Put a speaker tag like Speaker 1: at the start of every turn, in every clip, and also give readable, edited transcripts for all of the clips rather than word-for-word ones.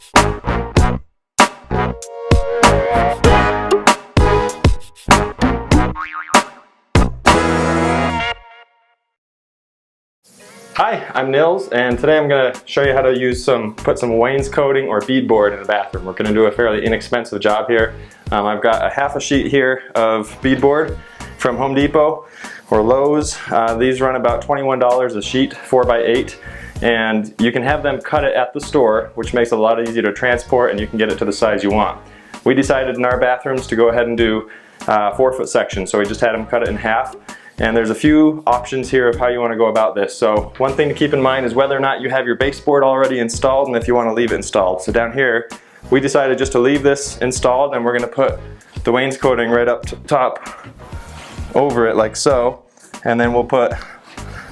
Speaker 1: Hi, I'm Nils, and today I'm going to show you how to put some wainscoting or beadboard in the bathroom. We're going to do a fairly inexpensive job here. I've got a half a sheet here of beadboard from Home Depot or Lowe's. These run about $21 a sheet, 4x8, and you can have them cut it at the store, which makes it a lot easier to transport, and you can get it to the size you want. We decided in our bathrooms to go ahead and do 4-foot sections, so we just had them cut it in half. And there's a few options here of how you want to go about this. So one thing to keep in mind is whether or not you have your baseboard already installed and if you want to leave it installed. So down here, we decided just to leave this installed, and we're going to put the wainscoting right up top over it like so. And then we'll put,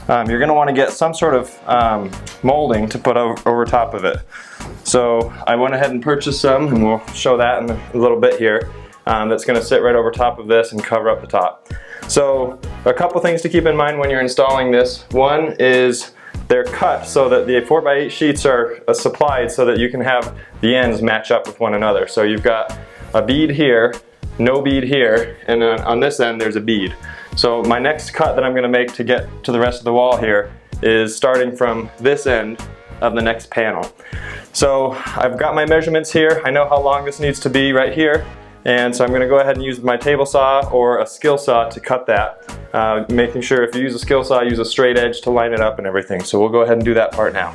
Speaker 1: you're going to want to get some sort of molding to put over top of it. So I went ahead and purchased some, and we'll show that in a little bit here. That's going to sit right over top of this and cover up the top. So a couple things to keep in mind when you're installing this. One is they're cut so that the 4x8 sheets are supplied so that you can have the ends match up with one another. So you've got a bead here, no bead here, and on this end there's a bead. So my next cut that I'm going to make to get to the rest of the wall here is starting from this end of the next panel. So I've got my measurements here. I know how long this needs to be right here. And so I'm going to go ahead and use my table saw or a skill saw to cut that. Making sure if you use a skill saw, use a straight edge to line it up and everything. So we'll go ahead and do that part now.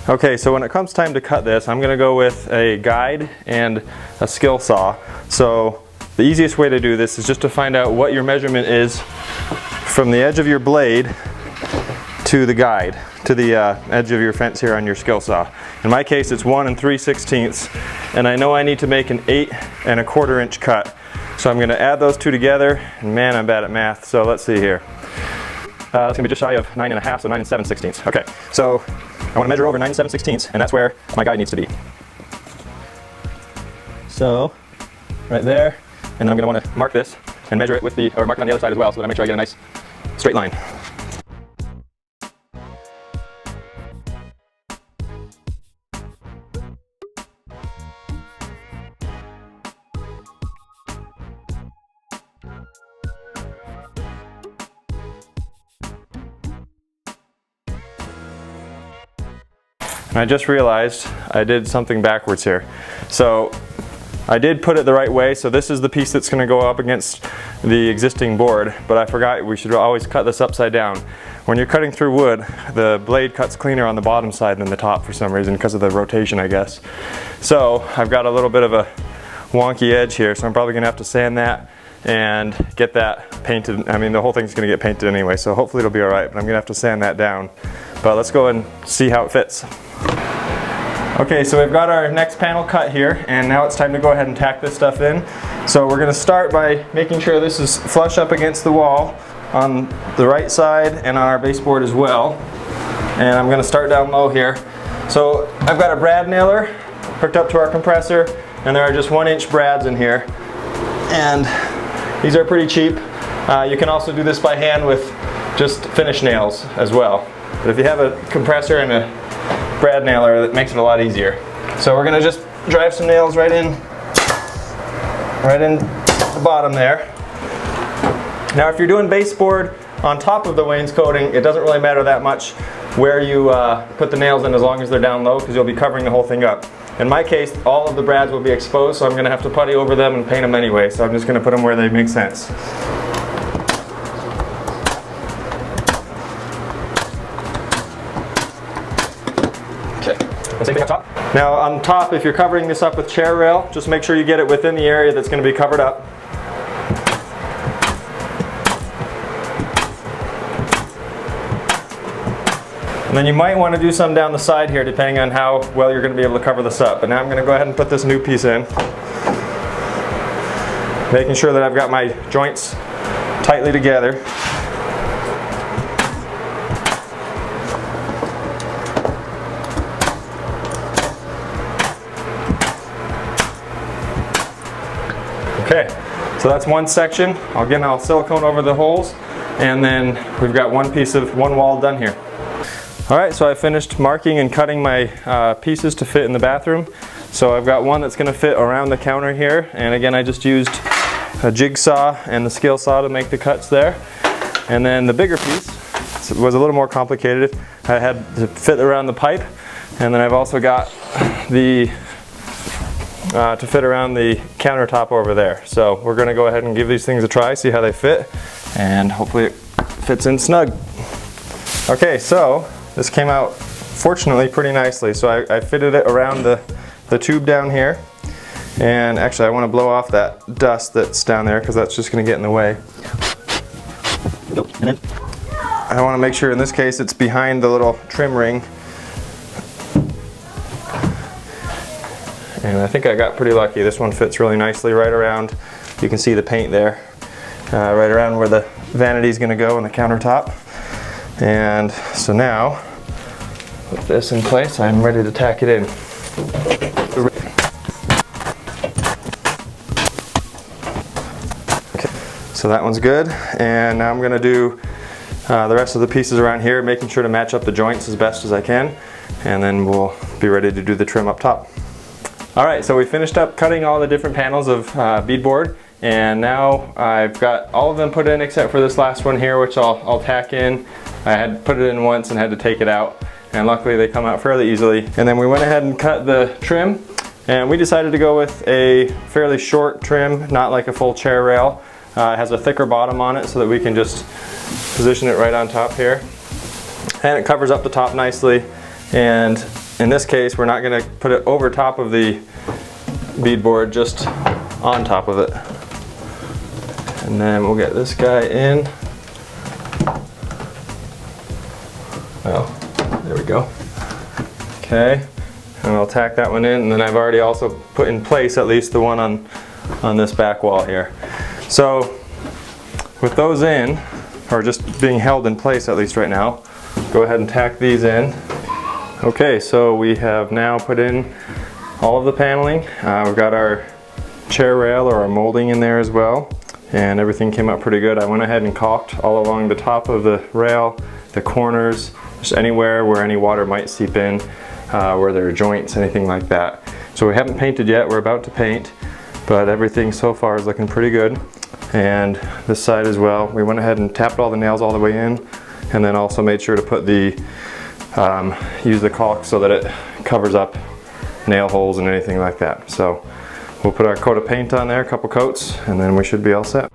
Speaker 1: Okay, so when it comes time to cut this, I'm going to go with a guide and a skill saw. So the easiest way to do this is just to find out what your measurement is from the edge of your blade to the guide, to the edge of your fence here on your skill saw. In my case, it's 1 3/16, and I know I need to make an 8 1/4 inch cut. So I'm going to add those two together, and man, I'm bad at math, so let's see here. That's going to be just shy of 9 1/2, so 9 7/16. Okay, so I want to measure over 9 7/16, and that's where my guide needs to be. So, right there, and then I'm going to want to mark this and measure it with or mark it on the other side as well, so that I make sure I get a nice straight line. And I just realized I did something backwards here. So I did put it the right way, so this is the piece that's going to go up against the existing board, but I forgot we should always cut this upside down. When you're cutting through wood, the blade cuts cleaner on the bottom side than the top for some reason, because of the rotation, I guess. So I've got a little bit of a wonky edge here, so I'm probably going to have to sand that and get that painted. I mean, the whole thing's going to get painted anyway, so hopefully it'll be alright, but I'm going to have to sand that down. But let's go and see how it fits. Okay, so we've got our next panel cut here, and now it's time to go ahead and tack this stuff in. So we're going to start by making sure this is flush up against the wall on the right side and on our baseboard as well. And I'm going to start down low here. So I've got a brad nailer hooked up to our compressor, and there are just 1-inch brads in here. And these are pretty cheap. You can also do this by hand with just finish nails as well. But if you have a compressor and a brad nailer, that makes it a lot easier. So we're going to just drive some nails right in the bottom there. Now if you're doing baseboard on top of the wainscoting, it doesn't really matter that much where you put the nails in, as long as they're down low, because you'll be covering the whole thing up. In my case, all of the brads will be exposed, so I'm going to have to putty over them and paint them anyway, so I'm just going to put them where they make sense. Same thing up top. Now on top, if you're covering this up with chair rail, just make sure you get it within the area that's going to be covered up. And then you might want to do some down the side here, depending on how well you're going to be able to cover this up. But now I'm going to go ahead and put this new piece in, making sure that I've got my joints tightly together. Okay, so that's one section. Again, I'll silicone over the holes, and then we've got one wall done here. Alright, so I finished marking and cutting my pieces to fit in the bathroom. So I've got one that's going to fit around the counter here, and again I just used a jigsaw and the scale saw to make the cuts there. And then the bigger piece was a little more complicated. I had to fit around the pipe, and then I've also got the to fit around the countertop over there. So we're going to go ahead and give these things a try, see how they fit, and hopefully it fits in snug. Okay, so this came out fortunately pretty nicely. So I fitted it around the tube down here, and actually I want to blow off that dust that's down there because that's just going to get in the way. I want to make sure in this case it's behind the little trim ring. And I think I got pretty lucky. This one fits really nicely right around, you can see the paint there, right around where the vanity is going to go on the countertop. And so now, with this in place, I'm ready to tack it in. Okay, so that one's good, and now I'm going to do the rest of the pieces around here, making sure to match up the joints as best as I can, and then we'll be ready to do the trim up top. Alright, so we finished up cutting all the different panels of beadboard, and now I've got all of them put in except for this last one here, which I'll tack in. I had put it in once and had to take it out, and luckily they come out fairly easily. And then we went ahead and cut the trim, and we decided to go with a fairly short trim, not like a full chair rail. It has a thicker bottom on it so that we can just position it right on top here. And it covers up the top nicely, and in this case we're not going to put it over top of the beadboard, just on top of it. And then we'll get this guy in. Oh, there we go. Okay, and I'll tack that one in, and then I've already also put in place at least the one on this back wall here. So with those in, or just being held in place at least right now, go ahead and tack these in. Okay, so we have now put in all of the paneling. We've got our chair rail or our molding in there as well, and everything came out pretty good. I went ahead and caulked all along the top of the rail, the corners, just anywhere where any water might seep in, where there are joints, anything like that. So we haven't painted yet, we're about to paint, but everything so far is looking pretty good. And this side as well, we went ahead and tapped all the nails all the way in, and then also made sure to put the use the caulk so that it covers up nail holes and anything like that. So we'll put our coat of paint on there, a couple coats, and then we should be all set.